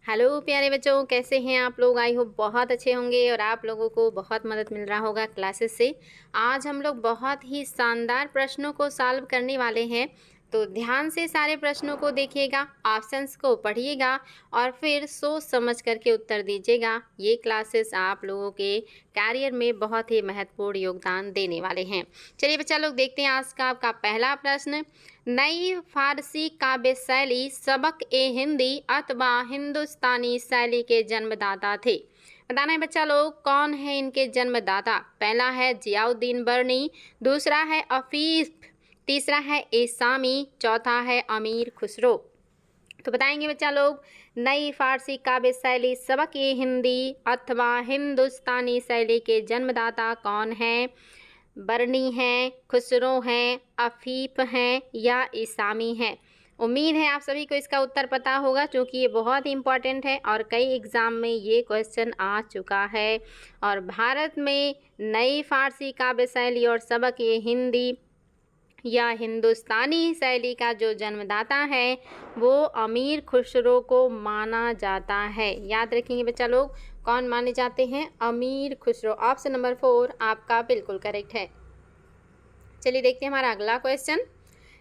Hello प्यारे बच्चों, कैसे हैं आप लोग। आई होप बहुत अच्छे होंगे और आप लोगों को बहुत मदद मिल रहा होगा क्लासेस से। आज हम लोग बहुत ही शानदार प्रश्नों को सॉल्व करने वाले हैं, तो ध्यान से सारे प्रश्नों को देखिएगा, ऑप्शंस को पढ़िएगा और फिर सोच समझ करके उत्तर दीजिएगा। ये क्लासेस आप लोगों के कैरियर में बहुत ही महत्वपूर्ण योगदान देने वाले हैं। चलिए बच्चा लोग, देखते हैं आज का आपका पहला प्रश्न। नई फारसी काव्य शैली सबक ए हिंदी अथवा हिंदुस्तानी शैली के जन्मदाता थे। बताना है बच्चा लोग, कौन है इनके जन्मदाता। पहला है जियाउद्दीन बर्नी, दूसरा है अफीफ, तीसरा है इसामी, चौथा है अमीर खुसरो। तो बताएंगे बच्चा लोग, नई फारसी काव्य शैली सबक ए हिंदी अथवा हिंदुस्तानी शैली के जन्मदाता कौन है। बरनी हैं, खुसरो हैं, अफीफ हैं या इसामी हैं। उम्मीद है आप सभी को इसका उत्तर पता होगा, क्योंकि ये बहुत ही इम्पॉर्टेंट है और कई एग्ज़ाम में ये क्वेश्चन आ चुका है। और भारत में नई फारसी काव्य शैली और सबक ये हिंदी या हिंदुस्तानी शैली का जो जन्मदाता है वो अमीर खुसरो को माना जाता है। याद रखेंगे बच्चा लोग, कौन माने जाते हैं, अमीर खुसरो। ऑप्शन नंबर 4 आपका बिल्कुल करेक्ट है। चलिए देखते हैं हमारा अगला क्वेश्चन।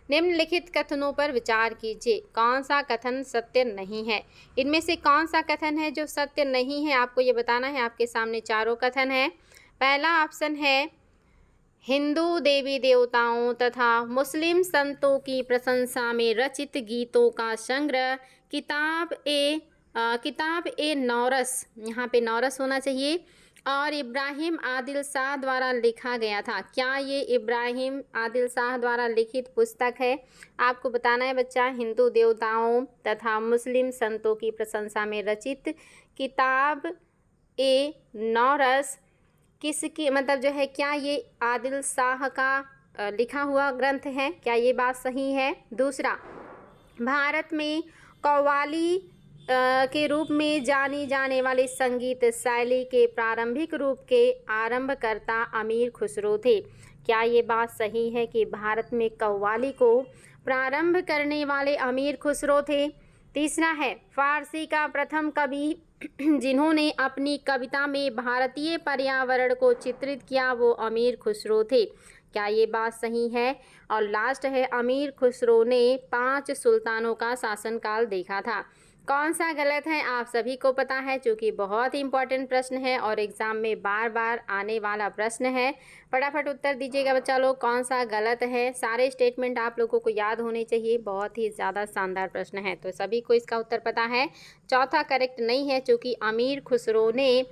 निम्नलिखित कथनों पर विचार कीजिए, कौन सा कथन सत्य नहीं है। इनमें से कौन सा कथन है जो सत्य नहीं है, आपको ये बताना है। आपके सामने चारों कथन है। पहला ऑप्शन है, हिंदू देवी देवताओं तथा मुस्लिम संतों की प्रशंसा में रचित गीतों का संग्रह किताब ए नौरस, यहाँ पे नौरस होना चाहिए, और इब्राहिम आदिल शाह द्वारा लिखा गया था। क्या ये इब्राहिम आदिल शाह द्वारा लिखित पुस्तक है। आपको बताना है बच्चा, हिंदू देवताओं तथा मुस्लिम संतों की प्रशंसा में रचित किताब ए नौरस किसकी, मतलब जो है, क्या ये आदिल शाह का लिखा हुआ ग्रंथ है, क्या ये बात सही है। दूसरा, भारत में कव्वाली के रूप में जानी जाने वाली संगीत शैली के प्रारंभिक रूप के आरंभकर्ता अमीर खुसरो थे। क्या ये बात सही है कि भारत में कव्वाली को प्रारंभ करने वाले अमीर खुसरो थे। तीसरा है, फारसी का प्रथम कवि जिन्होंने अपनी कविता में भारतीय पर्यावरण को चित्रित किया वो अमीर खुसरो थे। क्या ये बात सही है। और लास्ट है, अमीर खुसरो ने 5 सुल्तानों का शासनकाल देखा था। कौन सा गलत है आप सभी को पता है, क्योंकि बहुत ही इंपॉर्टेंट प्रश्न है और एग्जाम में बार बार आने वाला प्रश्न है। फटाफट उत्तर दीजिएगा बच्चा लोग, कौन सा गलत है। सारे स्टेटमेंट आप लोगों को याद होने चाहिए, बहुत ही ज़्यादा शानदार प्रश्न है, तो सभी को इसका उत्तर पता है। चौथा करेक्ट नहीं है, क्योंकि अमीर खुसरो ने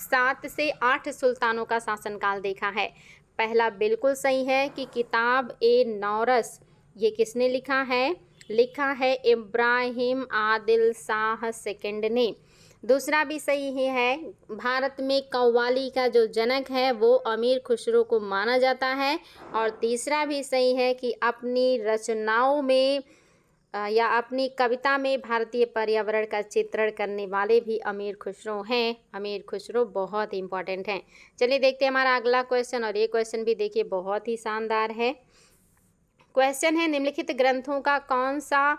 7 से 8 सुल्तानों का शासनकाल देखा है। पहला बिल्कुल सही है कि किताब ए नौरस ये किसने लिखा है, लिखा है इब्राहिम आदिल शाह सेकंड ने। दूसरा भी सही है, भारत में कव्वाली का जो जनक है वो अमीर खुसरो को माना जाता है। और तीसरा भी सही है कि अपनी रचनाओं में या अपनी कविता में भारतीय पर्यावरण का चित्रण करने वाले भी अमीर खुसरो हैं। अमीर खुसरो बहुत ही इंपॉर्टेंट हैं। चलिए देखते हैं हमारा अगला क्वेश्चन, और ये क्वेश्चन भी देखिए बहुत ही शानदार है। क्वेश्चन है, निम्नलिखित ग्रंथों का कौन सा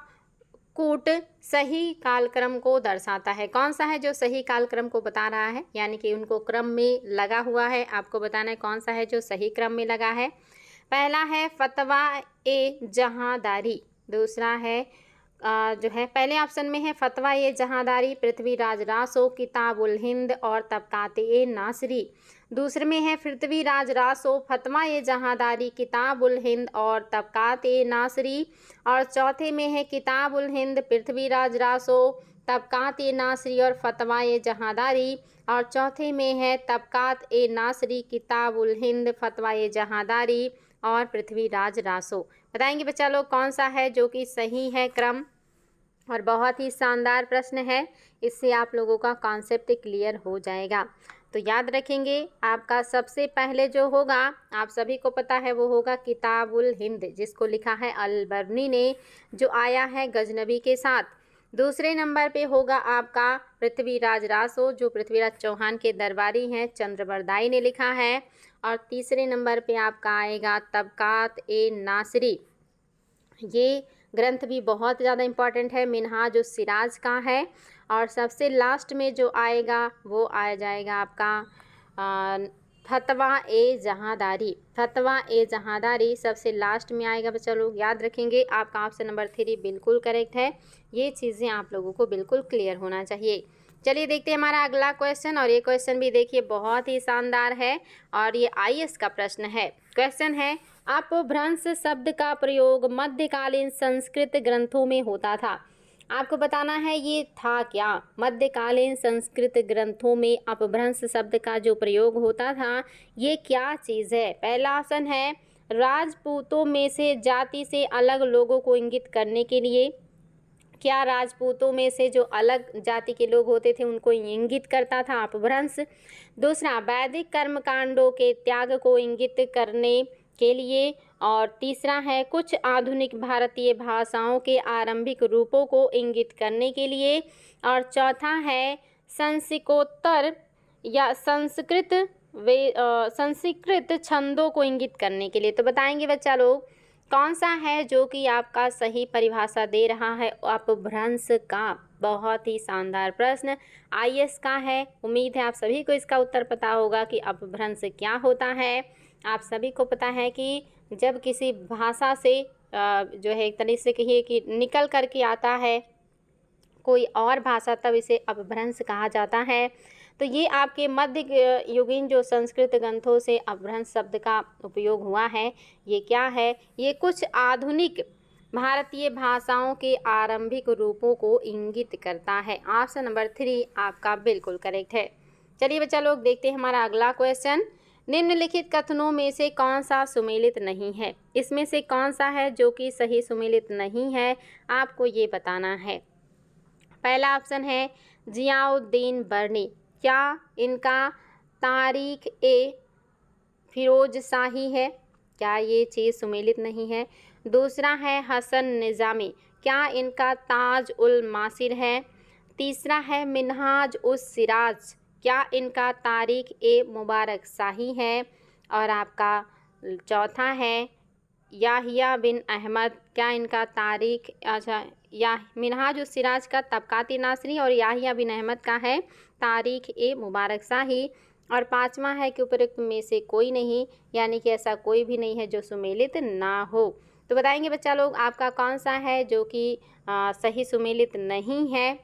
कूट सही कालक्रम को दर्शाता है। कौन सा है जो सही कालक्रम को बता रहा है, यानी कि उनको क्रम में लगा हुआ है। आपको बताना है कौन सा है जो सही क्रम में लगा है। पहला है फतवा ए जहांदारी, दूसरा है जो है, पहले ऑप्शन में है फतवा ए जहांदारी पृथ्वीराज रासो किताबुल हिंद और तबकात ए नासरी। दूसरे में है पृथ्वीराज रासो फतवा ए जहांदारी किताबुल हिंद और तबकात ए नासरी। और चौथे में है किताबुल हिंद पृथ्वीराज रासो तबकात ए नासरी और फतवा ए जहांदारी। और चौथे में है तबकात ए नासरी किताबुल हिंद फतवा ए जहांदारी और पृथ्वीराज रासो। बताएंगे बच्चा लोग कौन सा है जो कि सही है क्रम। और बहुत ही शानदार प्रश्न है, इससे आप लोगों का कॉन्सेप्ट क्लियर हो जाएगा। तो याद रखेंगे, आपका सबसे पहले जो होगा, आप सभी को पता है, वो होगा किताबुल हिंद, जिसको लिखा है अल-बर्नी ने, जो आया है गजनबी के साथ। दूसरे नंबर पे होगा आपका पृथ्वीराज रासो, जो पृथ्वीराज चौहान के दरबारी हैं, चंद्रबरदाई ने लिखा है। और तीसरे नंबर पे आपका आएगा तबकात ए नासरी, ये ग्रंथ भी बहुत ज़्यादा इम्पॉर्टेंट है, मिन्हाज उस सिराज का है। और सबसे लास्ट में जो आएगा वो आ जाएगा आपका फतवा ए जहांदारी। फतवा ए जहांदारी सबसे लास्ट में आएगा। बच्चा लोग याद रखेंगे, आपका ऑप्शन नंबर 3 बिल्कुल करेक्ट है। ये चीज़ें आप लोगों को बिल्कुल क्लियर होना चाहिए। चलिए देखते हैं हमारा अगला क्वेश्चन, और ये क्वेश्चन भी देखिए बहुत ही शानदार है और ये आईएएस का प्रश्न है। क्वेश्चन है, अपभ्रंश शब्द का प्रयोग मध्यकालीन संस्कृत ग्रंथों में होता था। आपको बताना है ये था क्या। मध्यकालीन संस्कृत ग्रंथों में अपभ्रंश शब्द का जो प्रयोग होता था ये क्या चीज़ है। पहला ऑप्शन है राजपूतों में से जाति से अलग लोगों को इंगित करने के लिए। क्या राजपूतों में से जो अलग जाति के लोग होते थे उनको इंगित करता था अपभ्रंश। दूसरा, वैदिक कर्मकांडों के त्याग को इंगित करने के लिए। और तीसरा है कुछ आधुनिक भारतीय भाषाओं के आरंभिक रूपों को इंगित करने के लिए। और चौथा है संस्कृतोत्तर या संस्कृत छंदों को इंगित करने के लिए। तो बताएंगे बच्चा लोग कौन सा है जो कि आपका सही परिभाषा दे रहा है अपभ्रंश का। बहुत ही शानदार प्रश्न आईएएस का है। उम्मीद है आप सभी को इसका उत्तर पता होगा कि अपभ्रंश क्या होता है। आप सभी को पता है कि जब किसी भाषा से जो है एक तरीके से कहिए कि निकल करके आता है कोई और भाषा, तब इसे अपभ्रंश कहा जाता है। तो ये आपके मध्य युगीन जो संस्कृत ग्रंथों से अपभ्रंश शब्द का उपयोग हुआ है ये क्या है। ये कुछ आधुनिक भारतीय भाषाओं के आरंभिक रूपों को इंगित करता है। ऑप्शन नंबर 3 आपका बिल्कुल करेक्ट है। चलिए बच्चा लोग देखते हैं हमारा अगला क्वेश्चन। निम्नलिखित कथनों में से कौन सा सुमेलित नहीं है। इसमें से कौन सा है जो कि सही सुमेलित नहीं है, आपको ये बताना है। पहला ऑप्शन है जियाउद्दीन बर्नी। क्या इनका तारीख ए फिरोज शाही है। क्या ये चीज़ सुमेलित नहीं है। दूसरा है हसन निज़ामी। क्या इनका ताज उल मासिर है। तीसरा है मिन्हाज उस सिराज। क्या इनका तारीख ए मुबारक शाही है। और आपका चौथा है याहिया बिन अहमद। क्या इनका तारीख या मिन्हाज उस सिराज का तबकाती नासरी और याहिया बिन अहमद का है तारीख ए मुबारक शाही। और पांचवा है कि उपरोक्त में से कोई नहीं, यानी कि ऐसा कोई भी नहीं है जो सुमेलित ना हो। तो बताएंगे बच्चा लोग आपका कौन सा है जो कि सही सुमेलित नहीं है।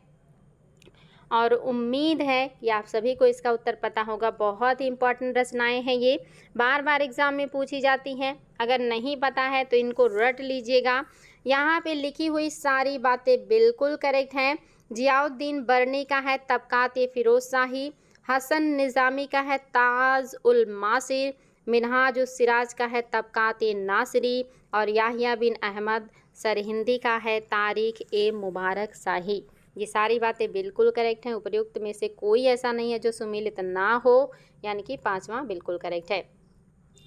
और उम्मीद है कि आप सभी को इसका उत्तर पता होगा। बहुत ही इंपॉर्टेंट रचनाएं हैं ये, बार बार एग्जाम में पूछी जाती हैं। अगर नहीं पता है तो इनको रट लीजिएगा। यहाँ पे लिखी हुई सारी बातें बिल्कुल करेक्ट हैं। जियाउद्दीन बर्नी का है तबकात फिरोज शाही, हसन निज़ामी का है ताज उल मासिर, मिन्हाज उस सिराज का है तबकात नासरी और याहिया बिन अहमद सरहिंदी का है तारीख ए मुबारक शाही। ये सारी बातें बिल्कुल करेक्ट हैं। उपर्युक्त में से कोई ऐसा नहीं है जो सुमेलित ना हो, यानी कि पांचवा बिल्कुल करेक्ट है।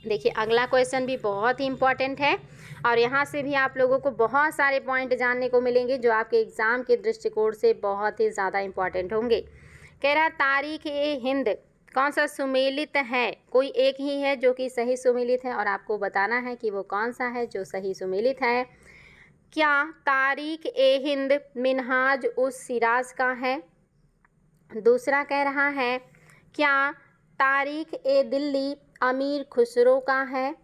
देखिए अगला क्वेश्चन भी बहुत ही इम्पॉर्टेंट है और यहाँ से भी आप लोगों को बहुत सारे पॉइंट जानने को मिलेंगे जो आपके एग्ज़ाम के दृष्टिकोण से बहुत ही ज़्यादा इम्पॉर्टेंट होंगे। कह रहा तारीख ए हिंद कौन सा सुमेलित है। कोई एक ही है जो कि सही सुमेलित है और आपको बताना है कि वो कौन सा है जो सही सुमेलित है। क्या तारीख ए हिंद मिन्हाज उस सिराज का है। दूसरा कह रहा है क्या तारीख ए दिल्ली अमीर खुसरो का है।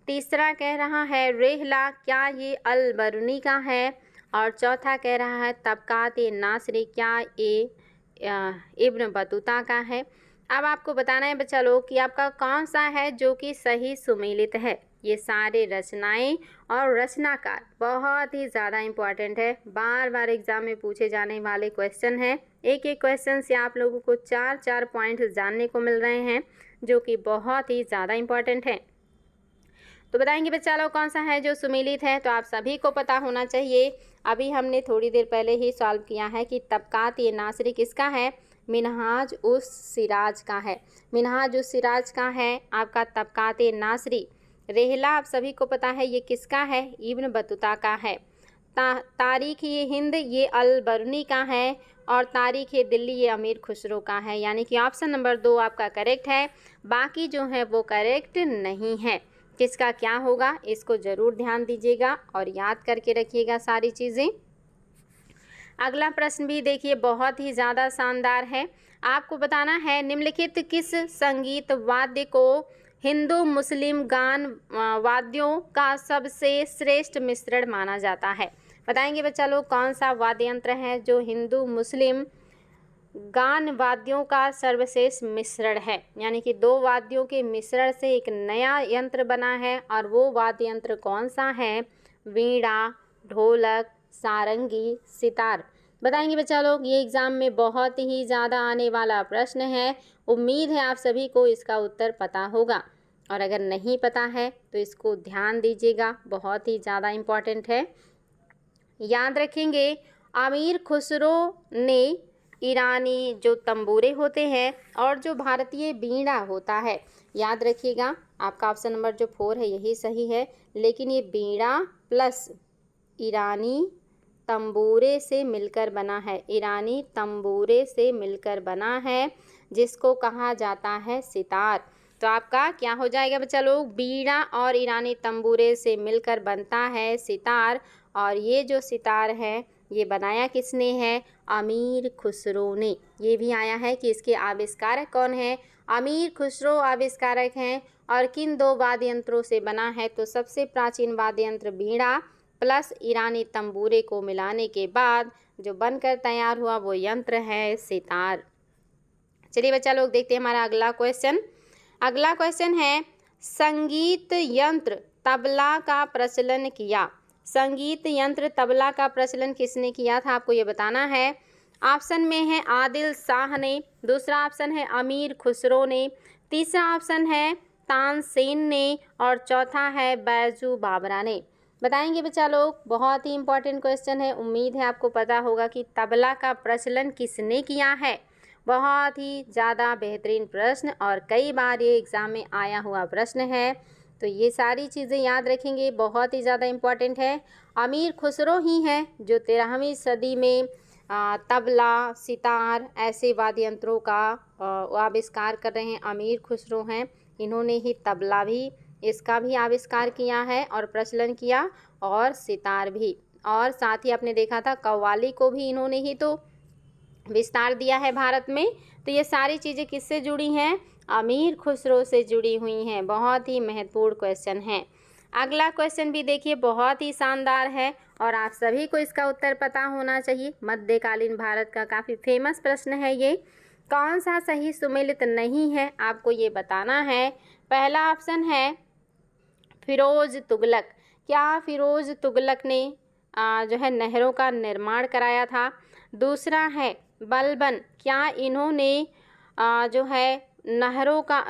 तीसरा कह रहा है रेहला क्या ये अल बरूनी का है। और चौथा कह रहा है तबकात ए नासरी क्या ये इब्न बतूता का है। अब आपको बताना है बच्चा लोग कि आपका कौन सा है जो कि सही सुमेलित है। ये सारे रचनाएं और रचनाकार बहुत ही ज़्यादा इम्पॉर्टेंट है, बार बार एग्जाम में पूछे जाने वाले क्वेश्चन हैं। एक एक क्वेश्चन से आप लोगों को 4 पॉइंट जानने को मिल रहे हैं जो कि बहुत ही ज़्यादा इम्पॉर्टेंट है। तो बताएंगे बच्चा लोग कौन सा है जो सुमेलित है। तो आप सभी को पता होना चाहिए, अभी हमने थोड़ी देर पहले ही सॉल्व किया है कि तबकात ये नासरी किसका है, मिन्हाज उस सिराज का है। मिन्हाज उस सिराज का है आपका तबकात ए नासरी। रेहला आप सभी को पता है ये किसका है, इब्न बतूता का है। तारीख ये हिंद ये अल बरूनी का है और तारीख ये दिल्ली ये अमीर खुसरो का है। यानी कि ऑप्शन नंबर 2 आपका करेक्ट है, बाकी जो है वो करेक्ट नहीं है। किसका क्या होगा, इसको ज़रूर ध्यान दीजिएगा और याद करके रखिएगा सारी चीज़ें। अगला प्रश्न भी देखिए बहुत ही ज़्यादा शानदार है। आपको बताना है निम्नलिखित किस संगीत वाद्य को हिंदू मुस्लिम गान वाद्यों का सबसे श्रेष्ठ मिश्रण माना जाता है। बताएंगे बच्चा लोग कौन सा वाद्य यंत्र है जो हिंदू मुस्लिम गान वाद्यों का सर्वश्रेष्ठ मिश्रण है, यानी कि दो वाद्यों के मिश्रण से एक नया यंत्र बना है। और वो वाद्य यंत्र कौन सा है? वीणा, ढोलक, सारंगी, सितार। बताएंगे बच्चा लोग, ये एग्ज़ाम में बहुत ही ज़्यादा आने वाला प्रश्न है। उम्मीद है आप सभी को इसका उत्तर पता होगा, और अगर नहीं पता है तो इसको ध्यान दीजिएगा, बहुत ही ज़्यादा इम्पॉर्टेंट है। याद रखेंगे अमीर खुसरो ने ईरानी जो तंबूरे होते हैं और जो भारतीय बीड़ा होता है, याद रखिएगा आपका ऑप्शन नंबर जो 4 है यही सही है। लेकिन ये बीड़ा प्लस ईरानी तंबूरे से मिलकर बना है, ईरानी तंबूरे से मिलकर बना है, जिसको कहा जाता है सितार। तो आपका क्या हो जाएगा बच्चा लोग? बीड़ा और ईरानी तंबूरे से मिलकर बनता है सितार। और ये जो सितार है ये बनाया किसने है? अमीर खुसरो ने। ये भी आया है कि इसके आविष्कारक कौन है? अमीर खुसरो आविष्कारक हैं। और किन दो वाद्य यंत्रों से बना है? तो सबसे प्राचीन वाद्य यंत्र बीड़ा प्लस ईरानी तंबूरे को मिलाने के बाद जो बनकर तैयार हुआ वो यंत्र है सितार। चलिए बच्चा लोग देखते हैं हमारा अगला क्वेश्चन। अगला क्वेश्चन है संगीत यंत्र तबला का प्रचलन किया। संगीत यंत्र तबला का प्रचलन किसने किया था? आपको ये बताना है। ऑप्शन में है आदिल शाह ने, दूसरा ऑप्शन है अमीर खुसरो ने, तीसरा ऑप्शन है तानसेन ने, और चौथा है बैजू बावरा ने। बताएंगे बच्चा लोग, बहुत ही इंपॉर्टेंट क्वेश्चन है। उम्मीद है आपको पता होगा कि तबला का प्रचलन किसने किया है। बहुत ही ज़्यादा बेहतरीन प्रश्न और कई बार ये एग्ज़ाम में आया हुआ प्रश्न है। तो ये सारी चीज़ें याद रखेंगे, बहुत ही ज़्यादा इम्पॉर्टेंट है। अमीर खुसरो ही हैं जो 13वीं सदी में तबला, सितार ऐसे वाद्य यंत्रों का आविष्कार कर रहे हैं। अमीर खुसरो हैं, इन्होंने ही तबला भी इसका भी आविष्कार किया है और प्रचलन किया, और सितार भी। और साथ ही आपने देखा था कव्वाली को भी इन्होंने ही तो विस्तार दिया है भारत में। तो ये सारी चीज़ें किससे जुड़ी हैं? अमीर खुसरो से जुड़ी हुई हैं। बहुत ही महत्वपूर्ण क्वेश्चन है। अगला क्वेश्चन भी देखिए बहुत ही शानदार है और आप सभी को इसका उत्तर पता होना चाहिए। मध्यकालीन भारत का काफ़ी फेमस प्रश्न है ये। कौन सा सही सुमेलित नहीं है आपको ये बताना है। पहला ऑप्शन है फिरोज तुगलक। क्या फिरोज तुगलक ने जो है नहरों का निर्माण कराया था? दूसरा है बलबन। क्या इन्होंने जो है नहरों का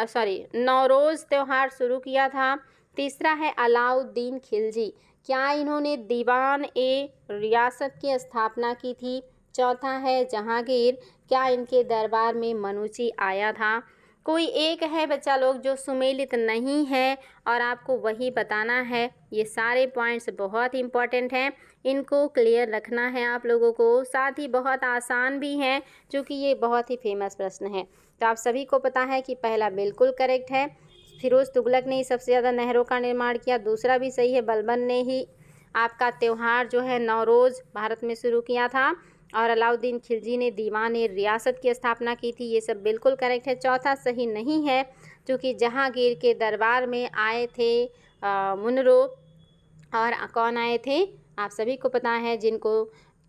नौरोज़ त्यौहार शुरू किया था? तीसरा है अलाउद्दीन खिलजी। क्या इन्होंने दीवान ए रियासत की स्थापना की थी? चौथा है जहांगीर। क्या इनके दरबार में मनुची आया था? कोई एक है बच्चा लोग जो सुमेलित नहीं है और आपको वही बताना है। ये सारे पॉइंट्स बहुत इंपॉर्टेंट हैं, इनको क्लियर रखना है आप लोगों को। साथ ही बहुत आसान भी हैं क्योंकि ये बहुत ही फेमस प्रश्न है। तो आप सभी को पता है कि पहला बिल्कुल करेक्ट है, फिरोज तुगलक ने ही सबसे ज़्यादा नहरों का निर्माण किया। दूसरा भी सही है, बलबन ने ही आपका त्यौहार जो है नौरोज़ भारत में शुरू किया था। और अलाउद्दीन खिलजी ने दीवान ए रियासत की स्थापना की थी। ये सब बिल्कुल करेक्ट है। चौथा सही नहीं है क्योंकि जहांगीर के दरबार में आए थे मुनरो। और कौन आए थे? आप सभी को पता है, जिनको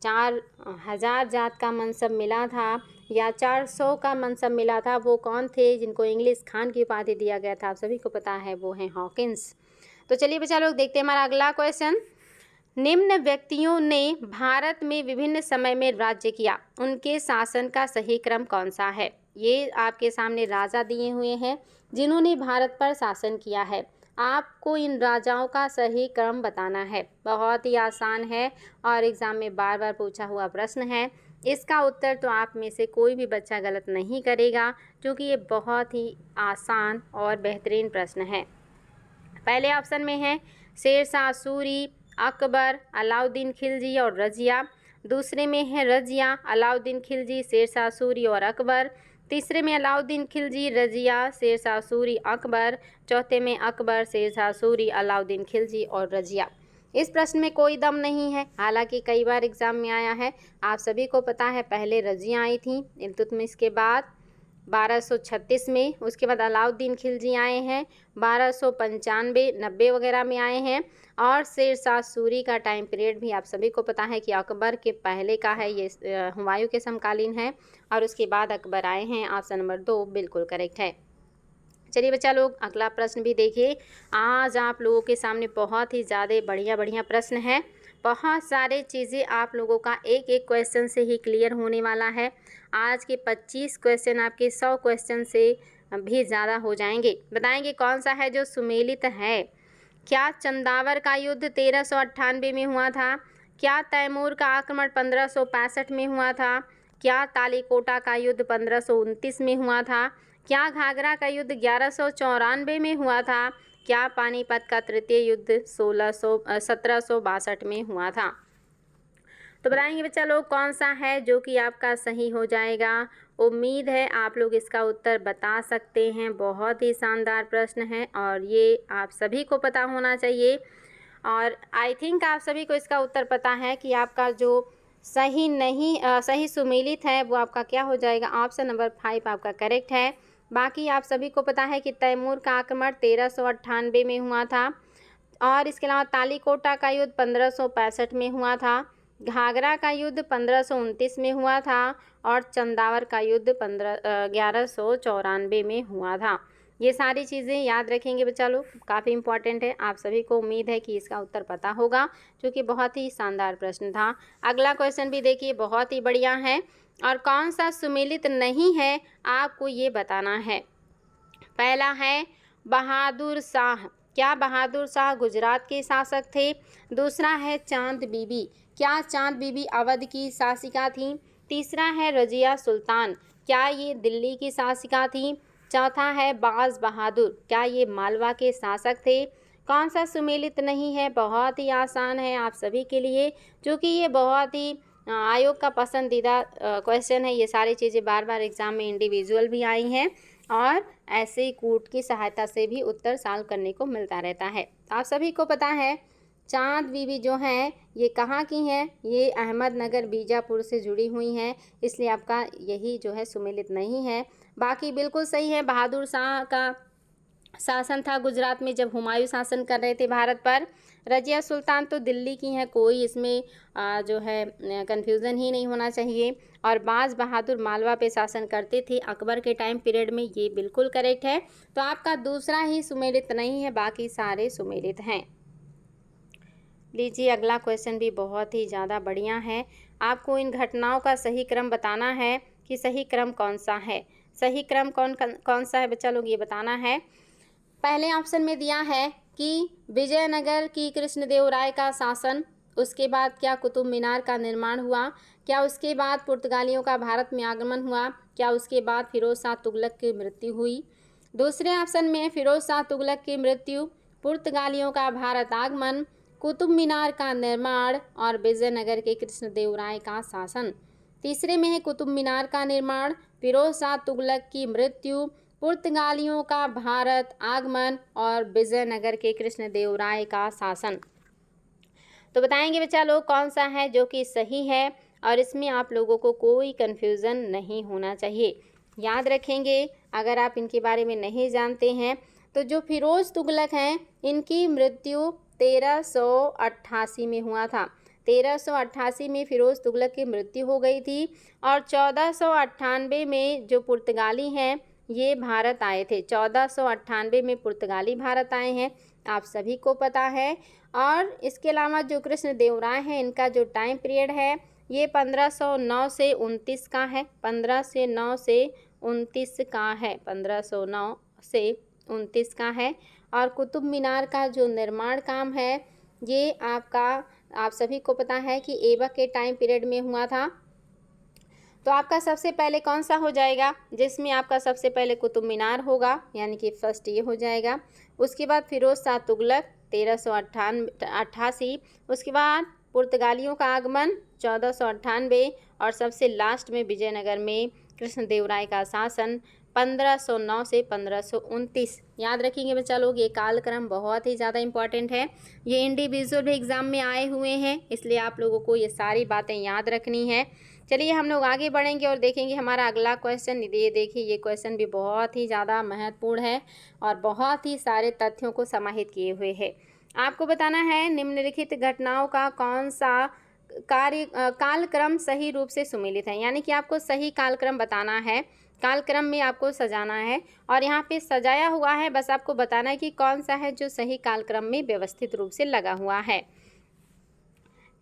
4000 जात का मनसब मिला था या 400 का मनसब मिला था, वो कौन थे? जिनको इंग्लिश खान की उपाधि दिया गया था, आप सभी को पता है, वो हैं हॉकिंस। तो चलिए बच्चा लोग देखते हैं हमारा अगला क्वेश्चन। निम्न व्यक्तियों ने भारत में विभिन्न समय में राज्य किया, उनके शासन का सही क्रम कौन सा है? ये आपके सामने राजा दिए हुए हैं जिन्होंने भारत पर शासन किया है। आपको इन राजाओं का सही क्रम बताना है। बहुत ही आसान है और एग्ज़ाम में बार बार पूछा हुआ प्रश्न है। इसका उत्तर तो आप में से कोई भी बच्चा गलत नहीं करेगा क्योंकि ये बहुत ही आसान और बेहतरीन प्रश्न है। पहले ऑप्शन में है शेरशाह सूरी, अकबर, अलाउद्दीन खिलजी और रजिया। दूसरे में है रजिया, अलाउद्दीन खिलजी, शेरशाह सूरी और अकबर। तीसरे में अलाउद्दीन खिलजी, रजिया, शेरशाह सूरी, अकबर। चौथे में अकबर, शेरशाह सूरी, अलाउद्दीन खिलजी और रजिया। इस प्रश्न में कोई दम नहीं है, हालांकि कई बार एग्जाम में आया है। आप सभी को पता है पहले रजिया आई थी इल्तुतमिश के बाद 1236 में, उसके बाद अलाउद्दीन खिलजी आए हैं 1295, 90 वगैरह में आए हैं। और शेरशाह सूरी का टाइम पीरियड भी आप सभी को पता है कि अकबर के पहले का है, ये हुमायूं के समकालीन है और उसके बाद अकबर आए हैं। ऑप्शन नंबर 2 बिल्कुल करेक्ट है। चलिए बच्चा लोग अगला प्रश्न भी देखिए। आज आप लोगों के सामने बहुत ही ज़्यादा बढ़िया प्रश्न है। बहुत सारे चीज़ें आप लोगों का एक एक क्वेश्चन से ही क्लियर होने वाला है। आज के 25 क्वेश्चन आपके 100 क्वेश्चन से भी ज़्यादा हो जाएंगे। बताएंगे कौन सा है जो सुमेलित है। क्या चंदावर का युद्ध 1398 में हुआ था? क्या तैमूर का आक्रमण 1565 में हुआ था? क्या तालीकोटा का युद्ध 1529 में हुआ था? क्या घाघरा का युद्ध 1194 में हुआ था? क्या पानीपत का तृतीय युद्ध 1762 में हुआ था? तो बताएंगे बच्चा लोग कौन सा है जो कि आपका सही हो जाएगा। उम्मीद है आप लोग इसका उत्तर बता सकते हैं। बहुत ही शानदार प्रश्न है और ये आप सभी को पता होना चाहिए। और आई थिंक आप सभी को इसका उत्तर पता है कि आपका जो सही सुमेलित है वो आपका क्या हो जाएगा। ऑप्शन नंबर 5 आपका करेक्ट है। बाकी आप सभी को पता है कि तैमूर का आक्रमण 1398 में हुआ था और इसके अलावा तालीकोटा का युद्ध 1565 में हुआ था। घाघरा का युद्ध 1529 में हुआ था और चंदावर का युद्ध 1194 में हुआ था। ये सारी चीज़ें याद रखेंगे बच्चा लोग, काफ़ी इंपॉर्टेंट है। आप सभी को उम्मीद है कि इसका उत्तर पता होगा, जो कि बहुत ही शानदार प्रश्न था। अगला क्वेश्चन भी देखिए, बहुत ही बढ़िया है। और कौन सा सुमेलित नहीं है आपको ये बताना है। पहला है बहादुर शाह। क्या बहादुर शाह गुजरात के शासक थे? दूसरा है चांद बीबी। क्या चांद बीबी अवध की शासिका थी? तीसरा है रजिया सुल्तान। क्या ये दिल्ली की शासिका थी? चौथा है बाज बहादुर। क्या ये मालवा के शासक थे? कौन सा सुमेलित नहीं है? बहुत ही आसान है आप सभी के लिए, क्योंकि ये बहुत ही आयोग का पसंदीदा क्वेश्चन है। ये सारी चीज़ें बार बार एग्जाम में इंडिविजुअल भी आई हैं और ऐसे ही कूट की सहायता से भी उत्तर सॉल्व करने को मिलता रहता है। आप सभी को पता है चांद बीबी जो हैं ये कहाँ की हैं? ये अहमदनगर बीजापुर से जुड़ी हुई हैं, इसलिए आपका यही जो है सुमेलित नहीं है। बाकी बिल्कुल सही है। बहादुर शाह का शासन था गुजरात में जब हुमायूं शासन कर रहे थे भारत पर। रजिया सुल्तान तो दिल्ली की हैं, कोई इसमें जो है कन्फ्यूज़न ही नहीं होना चाहिए। और बाज बहादुर मालवा पे शासन करते थे अकबर के टाइम पीरियड में, ये बिल्कुल करेक्ट है। तो आपका दूसरा ही सुमेलित नहीं है, बाकी सारे सुमेलित हैं। लीजिए अगला क्वेश्चन भी बहुत ही ज़्यादा बढ़िया है। आपको इन घटनाओं का सही क्रम बताना है कि सही क्रम कौन सा है। सही क्रम कौन सा है बच्चा लोग ये बताना है। पहले ऑप्शन में दिया है कि विजयनगर की कृष्णदेवराय का शासन, उसके बाद क्या कुतुब मीनार का निर्माण हुआ, क्या उसके बाद पुर्तगालियों का भारत में आगमन हुआ, क्या उसके बाद फिरोज शाह तुगलक की मृत्यु हुई। दूसरे ऑप्शन में फिरोज शाह तुगलक की मृत्यु, पुर्तगालियों का भारत आगमन, कुतुब मीनार का निर्माण और विजयनगर के कृष्णदेवराय का शासन। तीसरे में है कुतुब मीनार का निर्माण, फिरोज शाह तुगलक की मृत्यु, पुर्तगालियों का भारत आगमन और विजयनगर के कृष्णदेवराय का शासन। तो बताएंगे बच्चा लोग कौन सा है जो कि सही है और इसमें आप लोगों को कोई कन्फ्यूज़न नहीं होना चाहिए। याद रखेंगे, अगर आप इनके बारे में नहीं जानते हैं तो जो फिरोज तुगलक हैं इनकी मृत्यु 1388 में हुआ था। 1388 में फिरोज तुगलक की मृत्यु हो गई थी और 1498 में जो पुर्तगाली हैं ये भारत आए थे। 1498 में पुर्तगाली भारत आए हैं, आप सभी को पता है। और इसके अलावा जो कृष्णदेवराय हैं इनका जो टाइम पीरियड है ये 1509 से 29 का है। 1509 से 29 का है, 1509 से 29 का है। और कुतुब मीनार का जो निर्माण काम है ये आपका आप सभी को पता है कि ऐबक के टाइम पीरियड में हुआ था। तो आपका सबसे पहले कौन सा हो जाएगा जिसमें आपका सबसे पहले कुतुब मीनार होगा, यानी कि फर्स्ट ये हो जाएगा। उसके बाद फिरोज शाह तुगलक 1388, उसके बाद पुर्तगालियों का आगमन 1498 और सबसे लास्ट में विजयनगर में कृष्णदेवराय का शासन 1509 से 1529। याद रखेंगे बच्चा लोग, ये कालक्रम बहुत ही ज़्यादा इंपॉर्टेंट है। ये इंडिविजुअल भी एग्जाम में आए हुए हैं, इसलिए आप लोगों को ये सारी बातें याद रखनी है। चलिए हम लोग आगे बढ़ेंगे और देखेंगे हमारा अगला क्वेश्चन। ये देखिए, ये क्वेश्चन भी बहुत ही ज़्यादा महत्वपूर्ण है और बहुत ही सारे तथ्यों को समाहित किए हुए है। आपको बताना है निम्नलिखित घटनाओं का कौन सा कालक्रम सही रूप से सुमेलित है, यानी कि आपको सही कालक्रम बताना है, कालक्रम में आपको सजाना है और यहाँ पे सजाया हुआ है, बस आपको बताना है कि कौन सा है जो सही कालक्रम में व्यवस्थित रूप से लगा हुआ है।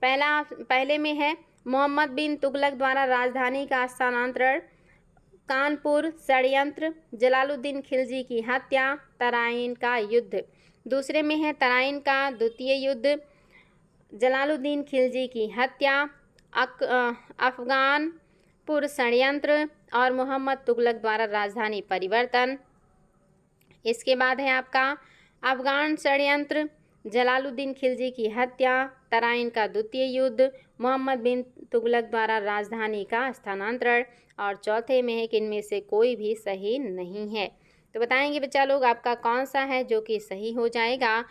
पहले में है मोहम्मद बिन तुगलक द्वारा राजधानी का स्थानांतरण, कानपुर षड्यंत्र, जलालुद्दीन खिलजी की हत्या, तराइन का युद्ध। दूसरे में है तराइन का द्वितीय युद्ध, जलालुद्दीन खिलजी की हत्या, अफगानपुर षड्यंत्र और मोहम्मद तुगलक द्वारा राजधानी परिवर्तन। इसके बाद है आपका अफगान षड्यंत्र, जलालुद्दीन खिलजी की हत्या, तराइन का द्वितीय युद्ध, मोहम्मद बिन तुगलक द्वारा राजधानी का स्थानांतरण और चौथे में है कि इनमें से कोई भी सही नहीं है। तो बताएंगे बच्चा लोग आपका कौन सा है जो कि सही हो जाएगा।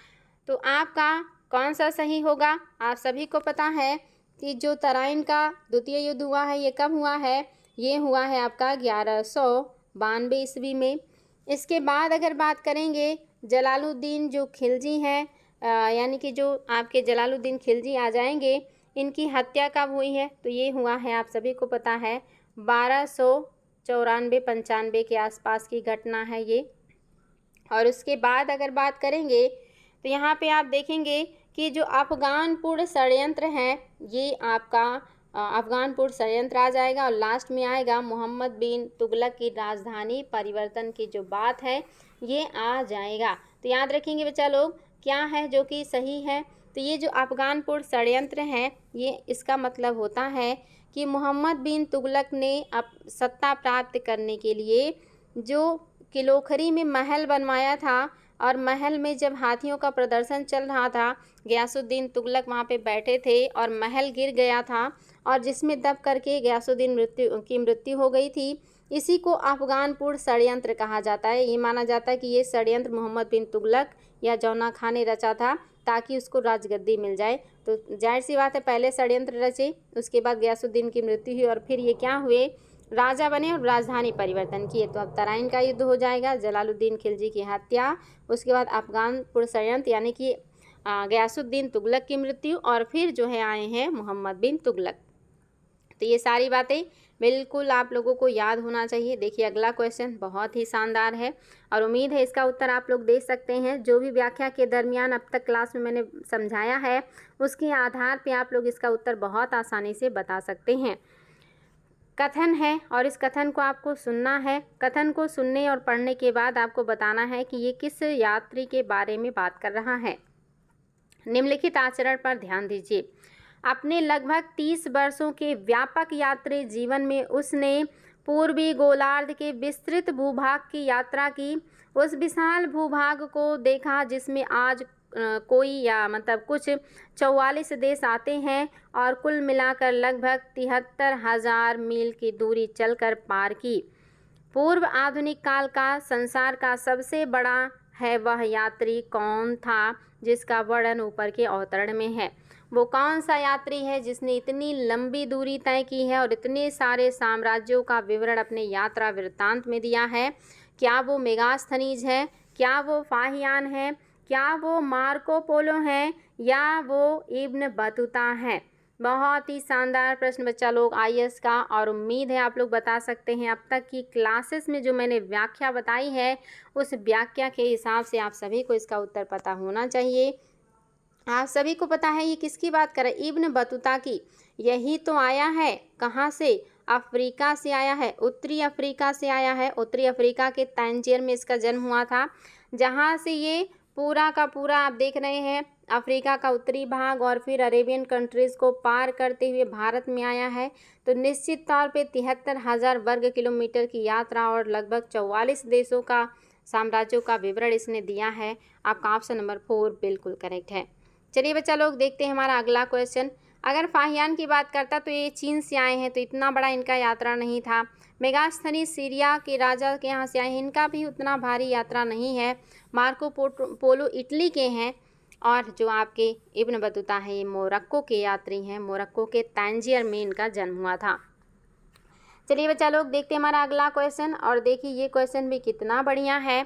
तो आपका कौन सा सही होगा, आप सभी को पता है कि जो तराइन का द्वितीय युद्ध हुआ है ये कब हुआ है, ये हुआ है आपका 1192 ईस्वी में। इसके बाद अगर बात करेंगे जलालुद्दीन जो खिलजी हैं, यानी कि जो आपके जलालुद्दीन खिलजी आ जाएंगे, इनकी हत्या कब हुई है, तो ये हुआ है आप सभी को पता है 1294-95 के आसपास की घटना है ये। और उसके बाद अगर बात करेंगे तो यहाँ पे आप देखेंगे कि जो अफगानपुर षड्यंत्र है ये आपका अफगानपुर षड्यंत्र आ जाएगा और लास्ट में आएगा मोहम्मद बिन तुगलक की राजधानी परिवर्तन की जो बात है ये आ जाएगा। तो याद रखेंगे बच्चा लोग क्या है जो कि सही है। तो ये जो अफगानपुर षड्यंत्र है ये इसका मतलब होता है कि मोहम्मद बिन तुगलक ने सत्ता प्राप्त करने के लिए जो किलोखरी में महल बनवाया था और महल में जब हाथियों का प्रदर्शन चल रहा था, गयासुद्दीन तुगलक वहाँ पे बैठे थे और महल गिर गया था और जिसमें दब करके गयासुद्दीन की मृत्यु हो गई थी। इसी को अफगानपुर षड्यंत्र कहा जाता है। ये माना जाता है कि ये षड्यंत्र मोहम्मद बिन तुगलक या जौना खान ने रचा था ताकि उसको राजगद्दी मिल जाए। तो जाहिर सी बात है पहले षड्यंत्र रचे, उसके बाद गयासुद्दीन की मृत्यु हुई और फिर ये क्या हुए, राजा बने और राजधानी परिवर्तन किए। तो अब तराइन का युद्ध हो जाएगा, जलालुद्दीन खिलजी की हत्या, उसके बाद अफगानपुर षड्यंत्र यानी कि गयासुद्दीन तुगलक की मृत्यु और फिर जो है आए हैं मोहम्मद बिन तुगलक। तो ये सारी बातें बिल्कुल आप लोगों को याद होना चाहिए। देखिए अगला क्वेश्चन बहुत ही शानदार है और उम्मीद है इसका उत्तर आप लोग दे सकते हैं। जो भी व्याख्या के दरमियान अब तक क्लास में मैंने समझाया है उसके आधार पे आप लोग इसका उत्तर बहुत आसानी से बता सकते हैं। कथन है और इस कथन को आपको सुनना है। कथन को सुनने और पढ़ने के बाद आपको बताना है कि ये किस यात्री के बारे में बात कर रहा है। निम्नलिखित आचरण पर ध्यान दीजिए। अपने लगभग 30 वर्षों के व्यापक यात्री जीवन में उसने पूर्वी गोलार्ध के विस्तृत भूभाग की यात्रा की। उस विशाल भूभाग को देखा जिसमें आज कोई या मतलब कुछ 44 देश आते हैं और कुल मिलाकर लगभग 73,000 मील की दूरी चलकर पार की। पूर्व आधुनिक काल का संसार का सबसे बड़ा है वह यात्री कौन था जिसका वर्णन ऊपर के अवतरण में है। वो कौन सा यात्री है जिसने इतनी लंबी दूरी तय की है और इतने सारे साम्राज्यों का विवरण अपने यात्रा वृत्तांत में दिया है। क्या वो मेगास्थनीज है, क्या वो फाहियान है, क्या वो मार्को पोलो है या वो इब्न बतूता है। बहुत ही शानदार प्रश्न बच्चा लोग आईएएस का, और उम्मीद है आप लोग बता सकते हैं। अब तक की क्लासेस में जो मैंने व्याख्या बताई है उस व्याख्या के हिसाब से आप सभी को इसका उत्तर पता होना चाहिए। आप सभी को पता है ये किसकी बात कर रहे हैं, इब्न बतूता की। यही तो आया है कहाँ से, अफ्रीका से आया है, उत्तरी अफ्रीका से आया है। उत्तरी अफ्रीका के तांजियर में इसका जन्म हुआ था, जहाँ से ये पूरा का पूरा आप देख रहे हैं अफ्रीका का उत्तरी भाग और फिर अरेबियन कंट्रीज़ को पार करते हुए भारत में आया है। तो निश्चित तौर पे 73,000 वर्ग किलोमीटर की यात्रा और लगभग 44 देशों का साम्राज्यों का विवरण इसने दिया है। आपका ऑप्शन नंबर 4 बिल्कुल करेक्ट है। चलिए बच्चा लोग देखते हैं हमारा अगला क्वेश्चन। अगर फाहियान की बात करता तो ये चीन से आए हैं, तो इतना बड़ा इनका यात्रा नहीं था। मेगास्थनीज सीरिया के राजा के यहाँ से आए हैं, इनका भी उतना भारी यात्रा नहीं है। मार्को पोलो इटली के हैं। और जो आपके इब्न बतूता है ये मोरक्को के यात्री हैं। मोरक्को के तांजियर में इनका जन्म हुआ था। चलिए बच्चा लोग देखते हैं हमारा अगला क्वेश्चन। और देखिए ये क्वेश्चन भी कितना बढ़िया है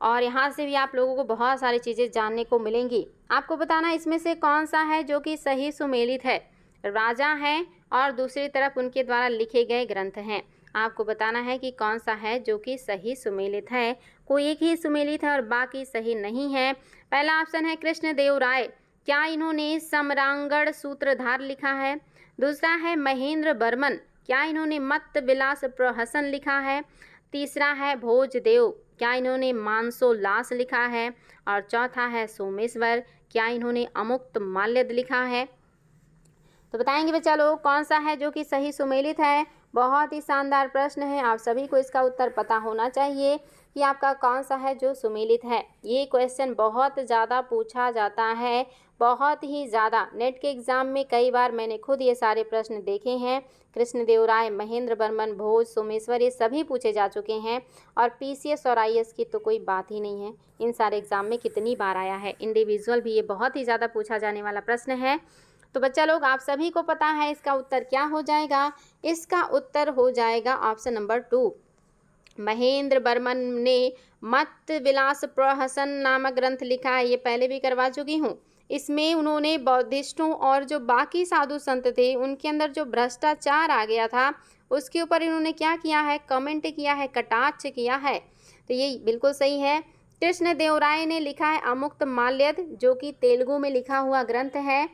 और यहाँ से भी आप लोगों को बहुत सारी चीज़ें जानने को मिलेंगी। आपको बताना इसमें से कौन सा है जो कि सही सुमेलित है। राजा हैं और दूसरी तरफ उनके द्वारा लिखे गए ग्रंथ हैं। आपको बताना है कि कौन सा है जो कि सही सुमेलित है। कोई एक ही सुमेलित है और बाकी सही नहीं है। पहला ऑप्शन है कृष्णदेव राय। क्या इन्होंने सम्रांगण सूत्रधार लिखा है? दूसरा है महेंद्र बर्मन। क्या इन्होंने मत्त विलास प्रहसन लिखा है? तीसरा है भोजदेव। क्या इन्होंने मानसोल्लास लिखा है? और चौथा है सोमेश्वर। क्या इन्होंने अमुक्त माल्यद लिखा है? तो बताएंगे बच्चा लोग कौन सा है जो कि सही सुमेलित है। बहुत ही शानदार प्रश्न है, आप सभी को इसका उत्तर पता होना चाहिए कि आपका कौन सा है जो सुमेलित है। ये क्वेश्चन बहुत ज़्यादा पूछा जाता है, बहुत ही ज़्यादा। नेट के एग्ज़ाम में कई बार मैंने खुद ये सारे प्रश्न देखे हैं। कृष्णदेव राय, महेंद्र बर्मन, भोज, सोमेश्वर ये सभी पूछे जा चुके हैं। और पीसीएस और आईएएस की तो कोई बात ही नहीं है। इन सारे एग्ज़ाम में कितनी बार आया है। इंडिविजुअल भी ये बहुत ही ज़्यादा पूछा जाने वाला प्रश्न है। तो बच्चा लोग आप सभी को पता है इसका उत्तर क्या हो जाएगा। इसका उत्तर हो जाएगा ऑप्शन नंबर 2। महेंद्र बर्मन ने मत्त विलास प्रहसन नामक ग्रंथ लिखा है। ये पहले भी करवा चुकी हूँ। इसमें उन्होंने बौद्धिस्टों और जो बाकी साधु संत थे उनके अंदर जो भ्रष्टाचार आ गया था उसके ऊपर इन्होंने क्या किया है, कमेंट किया है, कटाक्ष किया है। तो ये बिल्कुल सही है। कृष्णदेव राय ने लिखा है अमुक्त माल्यद, जो कि तेलुगु में लिखा हुआ ग्रंथ है,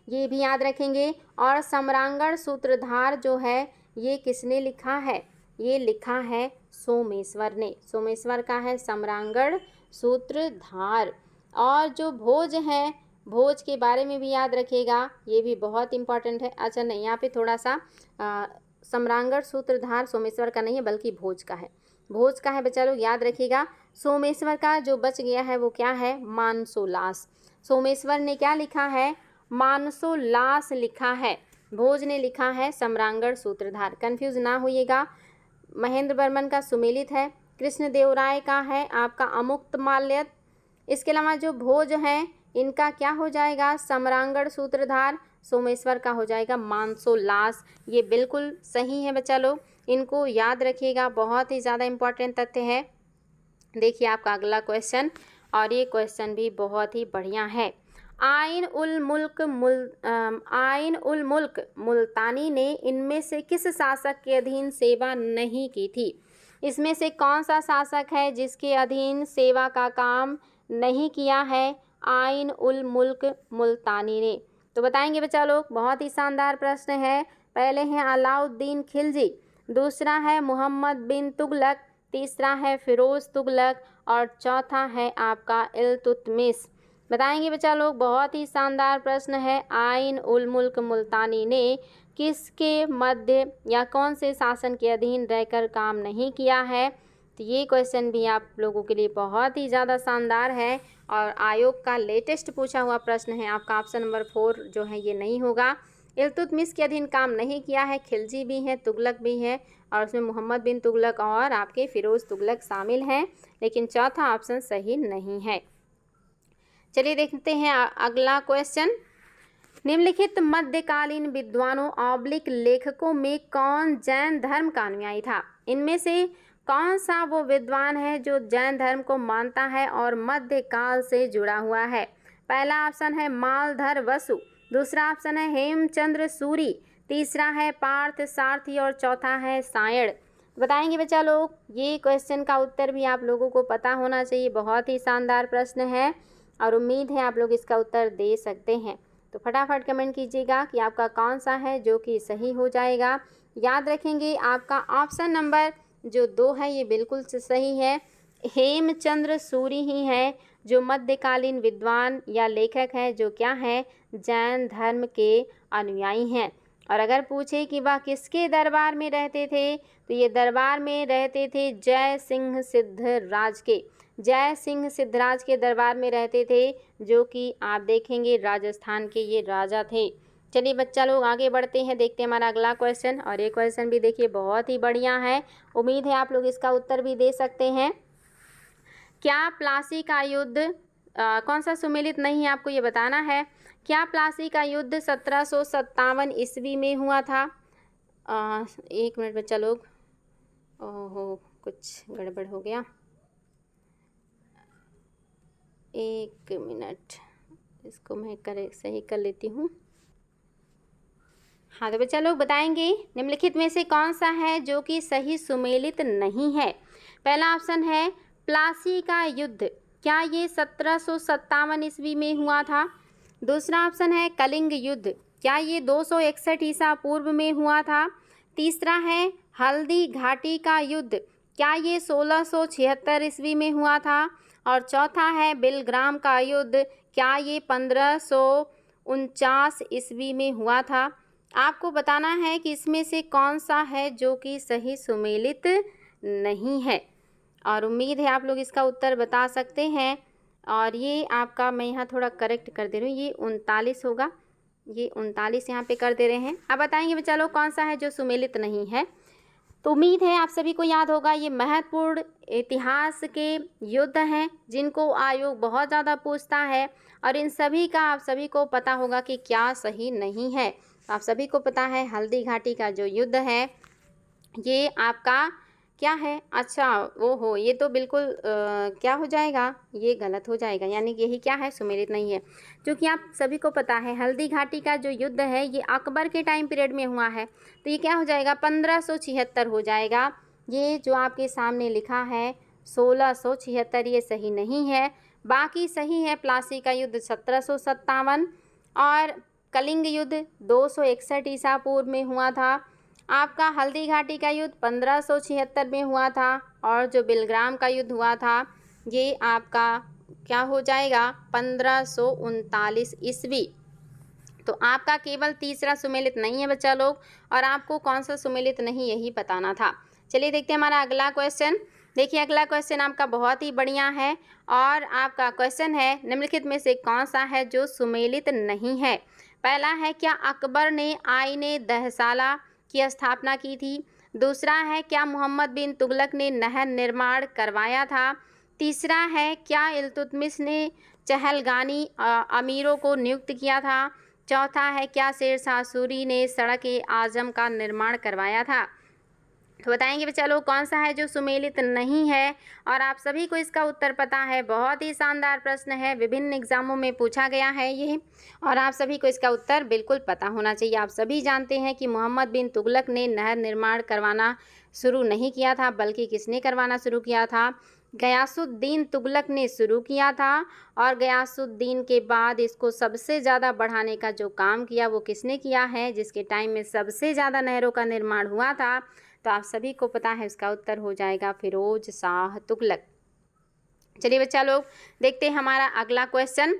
ये भी याद रखेंगे। और सम्रांगण सूत्रधार जो है ये किसने लिखा है? ये लिखा है सोमेश्वर ने। सोमेश्वर का है सम्रांगण सूत्रधार। और जो भोज है, भोज के बारे में भी याद रखिएगा, ये भी बहुत इंपॉर्टेंट है। अच्छा नहीं, यहाँ पे थोड़ा सा सम्रांगण सूत्रधार सोमेश्वर का नहीं है बल्कि भोज का है। भोज का है बच्चा लोग याद रखिएगा। सोमेश्वर का जो बच गया है वो क्या है? मानसोल्लास। सोमेश्वर ने क्या लिखा है? मानसोल्लास लिखा है। भोज ने लिखा है सम्रांगण सूत्रधार। कंफ्यूज ना होइएगा। महेंद्र बर्मन का सुमेलित है, कृष्णदेव राय का है आपका अमुक्त माल्यद। इसके अलावा जो भोज है इनका क्या हो जाएगा? सम्रांगण सूत्रधार। सोमेश्वर का हो जाएगा मानसोल्लास। ये बिल्कुल सही है बच्चा लोग, इनको याद रखिएगा, बहुत ही ज़्यादा इंपॉर्टेंट तथ्य है। देखिए आपका अगला क्वेश्चन, और ये क्वेश्चन भी बहुत ही बढ़िया है। आइन उल मुल्क मुल्तानी ने इनमें से किस शासक के अधीन सेवा नहीं की थी? इसमें से कौन सा शासक है जिसके अधीन सेवा का काम नहीं किया है आइन उल मुल्क मुल्तानी ने? तो बताएंगे बच्चा लोग, बहुत ही शानदार प्रश्न है। पहले हैं अलाउद्दीन खिलजी, दूसरा है मोहम्मद बिन तुगलक, तीसरा है फिरोज तुगलक और चौथा है आपका इल्तुतमिश। बताएंगे बच्चा लोग, बहुत ही शानदार प्रश्न है। आइन उल मुल्क मुल्तानी ने किसके मध्य या कौन से शासन के अधीन रहकर काम नहीं किया है? तो ये क्वेश्चन भी आप लोगों के लिए बहुत ही ज़्यादा शानदार है और आयोग का लेटेस्ट पूछा हुआ प्रश्न है। आपका ऑप्शन नंबर 4 जो है ये नहीं होगा। इल्तुतमिश के अधीन काम नहीं किया है। खिलजी भी है, तुगलक भी है और उसमें मोहम्मद बिन तुगलक और आपके फिरोज तुगलक शामिल हैं, लेकिन चौथा ऑप्शन सही नहीं है। चलिए देखते हैं अगला क्वेश्चन। निम्नलिखित मध्यकालीन विद्वानों ऑब्लिक लेखकों में कौन जैन धर्म का अनुयायी था? इनमें से कौन सा वो विद्वान है जो जैन धर्म को मानता है और मध्यकाल से जुड़ा हुआ है? पहला ऑप्शन है मालधर वसु, दूसरा ऑप्शन है हेमचंद्र सूरी, तीसरा है पार्थ सारथी और चौथा है सायण। बताएंगे बच्चा लोग, ये क्वेश्चन का उत्तर भी आप लोगों को पता होना चाहिए। बहुत ही शानदार प्रश्न है और उम्मीद है आप लोग इसका उत्तर दे सकते हैं। तो फटाफट कमेंट कीजिएगा कि आपका कौन सा है जो कि सही हो जाएगा। याद रखेंगे आपका ऑप्शन नंबर जो 2 है ये बिल्कुल सही है। हेमचंद्र सूरी ही है जो मध्यकालीन विद्वान या लेखक है जो क्या है? जैन धर्म के अनुयायी हैं। और अगर पूछे कि वह किसके दरबार में रहते थे, तो ये दरबार में रहते थे जय सिंह सिद्धराज के। जय सिंह सिद्धराज के दरबार में रहते थे, जो कि आप देखेंगे राजस्थान के ये राजा थे। चलिए बच्चा लोग आगे बढ़ते हैं, देखते हैं हमारा अगला क्वेश्चन। और ये क्वेश्चन भी देखिए बहुत ही बढ़िया है, उम्मीद है आप लोग इसका उत्तर भी दे सकते हैं। क्या प्लासी का युद्ध कौन सा सुमेलित नहीं है, आपको ये बताना है। क्या प्लासी का युद्ध 1757 ईस्वी में हुआ था? 1 मिनट बच्चा लोग, ओहो कुछ गड़बड़ हो गया, 1 मिनट, इसको मैं सही कर लेती हूँ। हाँ तो बच्चा लोग बताएंगे निम्नलिखित में से कौन सा है जो कि सही सुमेलित नहीं है। पहला ऑप्शन है प्लासी का युद्ध, क्या ये 1757 ईस्वी में हुआ था? दूसरा ऑप्शन है कलिंग युद्ध, क्या ये 261 ईसा पूर्व में हुआ था? तीसरा है हल्दी घाटी का युद्ध, क्या ये 1676 ईस्वी में हुआ था? और चौथा है बिलग्राम का युद्ध, क्या ये 1549 ईस्वी में हुआ था? आपको बताना है कि इसमें से कौन सा है जो कि सही सुमेलित नहीं है, और उम्मीद है आप लोग इसका उत्तर बता सकते हैं। और ये आपका मैं यहाँ थोड़ा करेक्ट कर दे रही हूँ, ये 39 होगा, ये 39 यहाँ पे कर दे रहे हैं। अब बताएंगे बच्चा लोग कौन सा है जो सुमेलित नहीं है। तो उम्मीद है आप सभी को याद होगा, ये महत्वपूर्ण इतिहास के युद्ध हैं जिनको आयोग बहुत ज़्यादा पूछता है, और इन सभी का आप सभी को पता होगा कि क्या सही नहीं है। आप सभी को पता है हल्दी घाटी का जो युद्ध है ये आपका क्या है, अच्छा ओहो ये तो बिल्कुल क्या हो जाएगा, ये गलत हो जाएगा, यानी कि यही क्या है, सुमेलित नहीं है। क्योंकि आप सभी को पता है हल्दी घाटी का जो युद्ध है ये अकबर के टाइम पीरियड में हुआ है, तो ये क्या हो जाएगा, 1576 हो जाएगा। ये जो आपके सामने लिखा है 1676 ये सही नहीं है। बाकी सही है प्लासी का युद्ध 1757, और कलिंग युद्ध 261 ईसा पूर्व में हुआ था। आपका हल्दी घाटी का युद्ध 1576 में हुआ था, और जो बिलग्राम का युद्ध हुआ था ये आपका क्या हो जाएगा, 1539 ईस्वी। तो आपका केवल तीसरा सुमेलित नहीं है बच्चा लोग, और आपको कौन सा सुमेलित नहीं यही बताना था। चलिए देखते हैं हमारा अगला क्वेश्चन। देखिए अगला क्वेश्चन आपका बहुत ही बढ़िया है, और आपका क्वेश्चन है निम्नलिखित में से कौन सा है जो सुमेलित नहीं है। पहला है क्या अकबर ने आईने दहसाला की स्थापना की थी? दूसरा है क्या मोहम्मद बिन तुगलक ने नहर निर्माण करवाया था? तीसरा है क्या इल्तुतमिश ने चहलगानी अमीरों को नियुक्त किया था? चौथा है क्या शेरशाह सूरी ने सड़क ए आजम का निर्माण करवाया था? तो बताएंगे बच्चा लोग कौन सा है जो सुमेलित नहीं है, और आप सभी को इसका उत्तर पता है। बहुत ही शानदार प्रश्न है, विभिन्न एग्जामों में पूछा गया है ये, और आप सभी को इसका उत्तर बिल्कुल पता होना चाहिए। आप सभी जानते हैं कि मोहम्मद बिन तुगलक ने नहर निर्माण करवाना शुरू नहीं किया था, बल्कि किसने करवाना शुरू किया था, गयासुद्दीन तुगलक ने शुरू किया था। और गयासुद्दीन के बाद इसको सबसे ज़्यादा बढ़ाने का जो काम किया वो किसने किया है, जिसके टाइम में सबसे ज़्यादा नहरों का निर्माण हुआ था, तो आप सभी को पता है इसका उत्तर हो जाएगा फिरोज शाह तुगलक। चलिए बच्चा लोग देखते हैं हमारा अगला क्वेश्चन।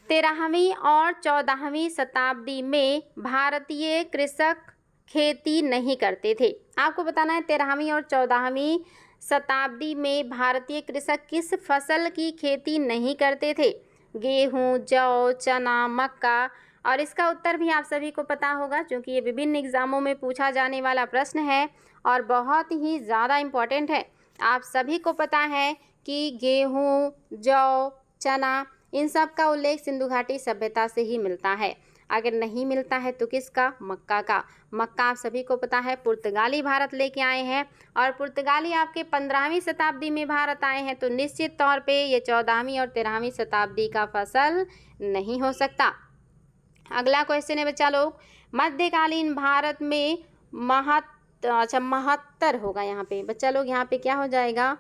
13वीं और 14वीं शताब्दी में भारतीय कृषक खेती नहीं करते थे। आपको बताना है 13वीं और 14वीं शताब्दी में भारतीय कृषक किस फसल की खेती नहीं करते थे? गेहूँ, जौ, चना, मक्का। और इसका उत्तर भी आप सभी को पता होगा, क्योंकि ये विभिन्न एग्जामों में पूछा जाने वाला प्रश्न है और बहुत ही ज़्यादा इम्पोर्टेंट है। आप सभी को पता है कि गेहूँ, जौ, चना इन सब का उल्लेख सिंधु घाटी सभ्यता से ही मिलता है। अगर नहीं मिलता है तो किसका? मक्का का। मक्का आप सभी को पता है पुर्तगाली भारत लेके आए हैं, और पुर्तगाली आपके 15वीं शताब्दी में भारत आए हैं, तो निश्चित तौर पे ये 14वीं और 13वीं शताब्दी का फसल नहीं हो सकता। अगला क्वेश्चन है बच्चा लोग, मध्यकालीन भारत में महत्तर होगा यहाँ पे बच्चा लोग, यहाँ पे क्या हो जाएगा?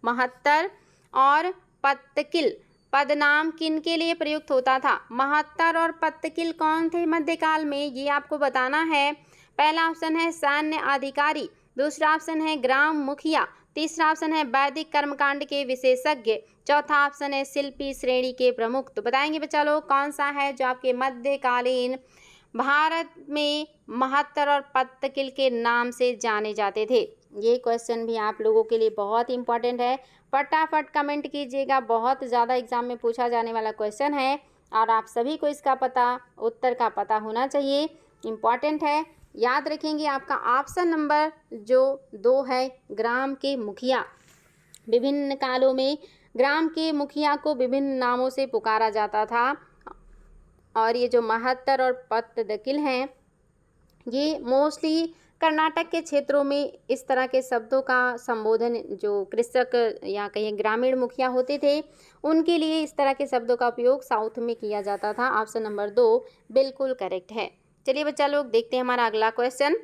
महत्तर और पत्तकिल पदनाम किन के लिए प्रयुक्त होता था? महत्तर और पत्तकिल कौन थे मध्यकाल में, ये आपको बताना है। पहला ऑप्शन है सैन्य अधिकारी, दूसरा ऑप्शन है ग्राम मुखिया, तीसरा ऑप्शन है वैदिक कर्मकांड के विशेषज्ञ, चौथा ऑप्शन है शिल्पी श्रेणी के प्रमुख। तो बताएंगे बच्चा लोग कौन सा है जो आपके मध्यकालीन भारत में महत्तर और पत्तकिल के नाम से जाने जाते थे। ये क्वेश्चन भी आप लोगों के लिए बहुत इंपॉर्टेंट है, फटाफट कमेंट कीजिएगा, बहुत ज़्यादा एग्जाम में पूछा जाने वाला क्वेश्चन है। और आप सभी को इसका उत्तर का पता होना चाहिए, इम्पॉर्टेंट है। याद रखेंगे आपका ऑप्शन नंबर जो 2 है, ग्राम के मुखिया। विभिन्न कालों में ग्राम के मुखिया को विभिन्न नामों से पुकारा जाता था, और ये जो महत्तर और पट्टदकल हैं, ये मोस्टली कर्नाटक के क्षेत्रों में इस तरह के शब्दों का संबोधन जो कृषक या कहीं ग्रामीण मुखिया होते थे उनके लिए इस तरह के शब्दों का उपयोग साउथ में किया जाता था। ऑप्शन नंबर 2 बिल्कुल करेक्ट है। चलिए बच्चा लोग देखते हैं हमारा अगला क्वेश्चन।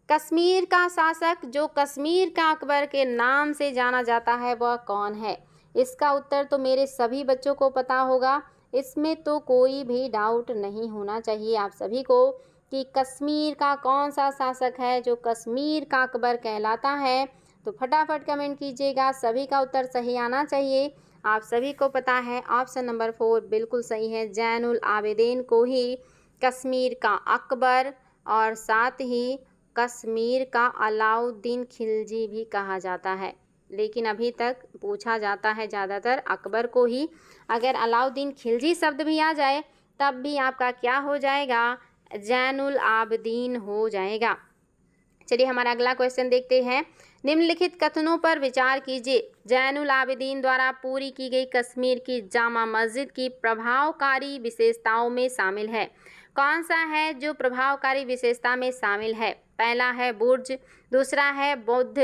कश्मीर का शासक जो कश्मीर का अकबर के नाम से जाना जाता है वह कौन है? इसका उत्तर तो मेरे सभी बच्चों को पता होगा, इसमें तो कोई भी डाउट नहीं होना चाहिए आप सभी को कि कश्मीर का कौन सा शासक है जो कश्मीर का अकबर कहलाता है। तो फटाफट कमेंट कीजिएगा, सभी का उत्तर सही आना चाहिए। आप सभी को पता है ऑप्शन नंबर 4 बिल्कुल सही है। जैनुल आबिदीन को ही कश्मीर का अकबर और साथ ही कश्मीर का अलाउद्दीन खिलजी भी कहा जाता है, लेकिन अभी तक पूछा जाता है ज़्यादातर अकबर को ही। अगर अलाउद्दीन खिलजी शब्द भी आ जाए तब भी आपका क्या हो जाएगा? जैनुल आबिदीन हो जाएगा। चलिए हमारा अगला क्वेश्चन देखते हैं। निम्नलिखित कथनों पर विचार कीजिए। जैनुल आबिदीन द्वारा पूरी की गई कश्मीर की जामा मस्जिद की प्रभावकारी विशेषताओं में शामिल है। कौन सा है जो प्रभावकारी विशेषता में शामिल है? पहला है बुर्ज, दूसरा है बौद्ध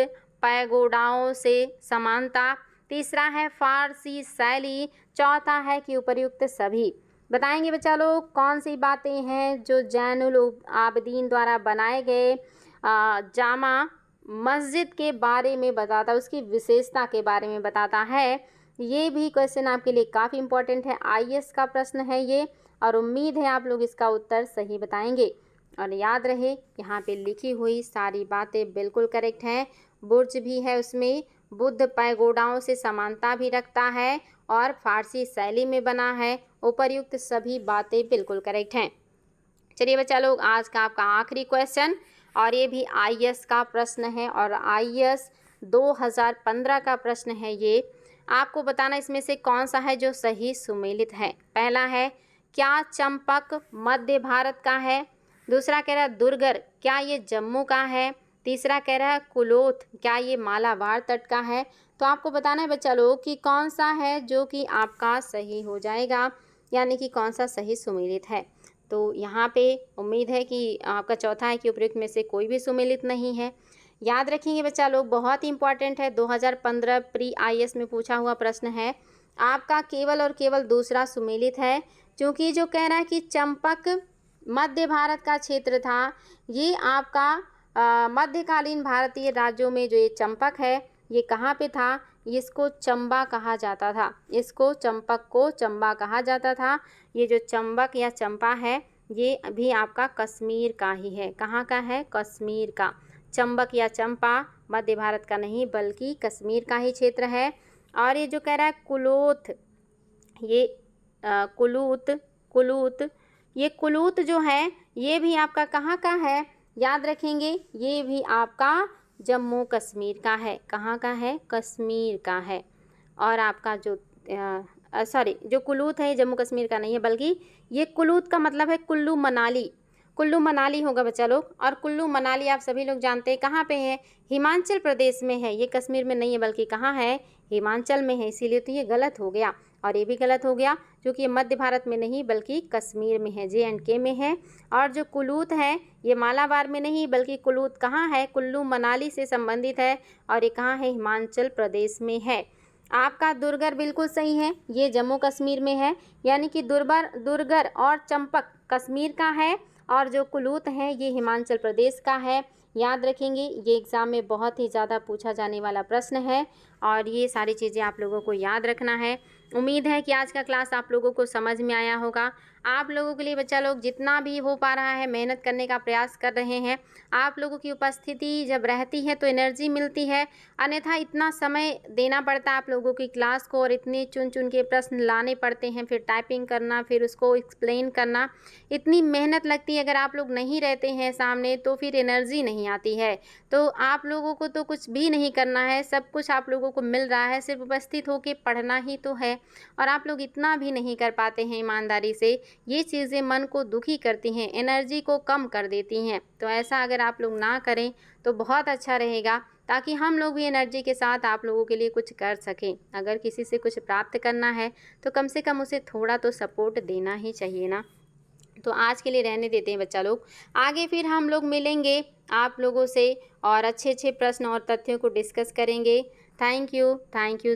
पैगोडाओं से समानता, तीसरा है फारसी शैली, चौथा है कि उपर्युक्त सभी। बताएंगे बच्चा लोग कौन सी बातें हैं जो जैनुल आबिदीन द्वारा बनाए गए जामा मस्जिद के बारे में बताता है, उसकी विशेषता के बारे में बताता है। ये भी क्वेश्चन आपके लिए काफ़ी इम्पोर्टेंट है, आईएएस का प्रश्न है ये, और उम्मीद है आप लोग इसका उत्तर सही बताएंगे। और याद रहे यहाँ पे लिखी हुई सारी बातें बिल्कुल करेक्ट हैं। बुर्ज भी है उसमें, बुद्ध पैगोडाओं से समानता भी रखता है और फारसी शैली में बना है, उपर्युक्त सभी बातें बिल्कुल करेक्ट हैं। चलिए बच्चा लोग आज का आपका आखिरी क्वेश्चन, और ये भी आईएएस का प्रश्न है और आईएएस 2015 का प्रश्न है। ये आपको बताना इसमें से कौन सा है जो सही सुमेलित है। पहला है क्या चंपक मध्य भारत का है, दूसरा कह रहा है दुर्गर क्या ये जम्मू का है, तीसरा कह रहा है कुलोथ क्या ये मालाबार तट का है। तो आपको बताना है बच्चा लोग कि कौन सा है जो कि आपका सही हो जाएगा, यानी कि कौन सा सही सुमेलित है। तो यहाँ पे उम्मीद है कि आपका चौथा है कि उपयुक्त में से कोई भी सुमेलित नहीं है। याद रखेंगे बच्चा लोग, बहुत ही इंपॉर्टेंट है, 2015 प्री आईएएस में पूछा हुआ प्रश्न है। आपका केवल और केवल दूसरा सुमेलित है, क्योंकि जो कह रहा है कि चंपक मध्य भारत का क्षेत्र था, ये आपका मध्यकालीन भारतीय राज्यों में जो ये चंपक है ये कहाँ पे था? इसको चंबा कहा जाता था, इसको चंपक को चंबा कहा जाता था। ये जो चंबक या चंपा है ये भी आपका कश्मीर का ही है। कहाँ का है? कश्मीर का। चंबक या चंपा मध्य भारत का नहीं बल्कि कश्मीर का ही क्षेत्र है। और ये जो कह रहा है कुलोथ, ये कुलूत ये कुलूत जो है ये भी आपका कहाँ का है? याद रखेंगे ये भी आपका जम्मू कश्मीर का है। कहाँ का है? कश्मीर का है। और आपका जो जो कुलूत है ये जम्मू कश्मीर का नहीं है, बल्कि ये कुलूत का मतलब है कुल्लू मनाली। कुल्लू मनाली होगा बच्चा लोग। और कुल्लू मनाली आप सभी लोग जानते हैं कहाँ पे है? हिमाचल प्रदेश में है। ये कश्मीर में नहीं है बल्कि कहाँ है? हिमाचल में है। इसीलिए तो ये गलत हो गया, और ये भी गलत हो गया क्योंकि ये मध्य भारत में नहीं बल्कि कश्मीर में है, JNK में है। और जो कुलूत है ये मालाबार में नहीं बल्कि कुलूत कहाँ है? कुल्लू मनाली से संबंधित है, और ये कहाँ है? हिमाचल प्रदेश में है। आपका दुर्गर बिल्कुल सही है, ये जम्मू कश्मीर में है, यानी कि दुर्गर और चंपक कश्मीर का है, और जो कुलूत है ये हिमाचल प्रदेश का है। याद रखेंगे ये एग्ज़ाम में बहुत ही ज़्यादा पूछा जाने वाला प्रश्न है, और ये सारी चीज़ें आप लोगों को याद रखना है। उम्मीद है कि आज का क्लास आप लोगों को समझ में आया होगा। आप लोगों के लिए बच्चा लोग जितना भी हो पा रहा है मेहनत करने का प्रयास कर रहे हैं। आप लोगों की उपस्थिति जब रहती है तो एनर्जी मिलती है, अन्यथा इतना समय देना पड़ता है आप लोगों की क्लास को, और इतने चुन चुन के प्रश्न लाने पड़ते हैं, फिर टाइपिंग करना, फिर उसको एक्सप्लेन करना, इतनी मेहनत लगती है। अगर आप लोग नहीं रहते हैं सामने तो फिर एनर्जी नहीं आती है। तो आप लोगों को तो कुछ भी नहीं करना है, सब कुछ आप लोगों को मिल रहा है, सिर्फ उपस्थित होकर पढ़ना ही तो है। और आप लोग इतना भी नहीं कर पाते हैं ईमानदारी से। ये चीज़ें मन को दुखी करती हैं, एनर्जी को कम कर देती हैं। तो ऐसा अगर आप लोग ना करें तो बहुत अच्छा रहेगा, ताकि हम लोग भी एनर्जी के साथ आप लोगों के लिए कुछ कर सकें। अगर किसी से कुछ प्राप्त करना है तो कम से कम उसे थोड़ा तो सपोर्ट देना ही चाहिए ना। तो आज के लिए रहने देते हैं बच्चा लोग, आगे फिर हम लोग मिलेंगे आप लोगों से और अच्छे अच्छे प्रश्न और तथ्यों को डिस्कस करेंगे। Thank you.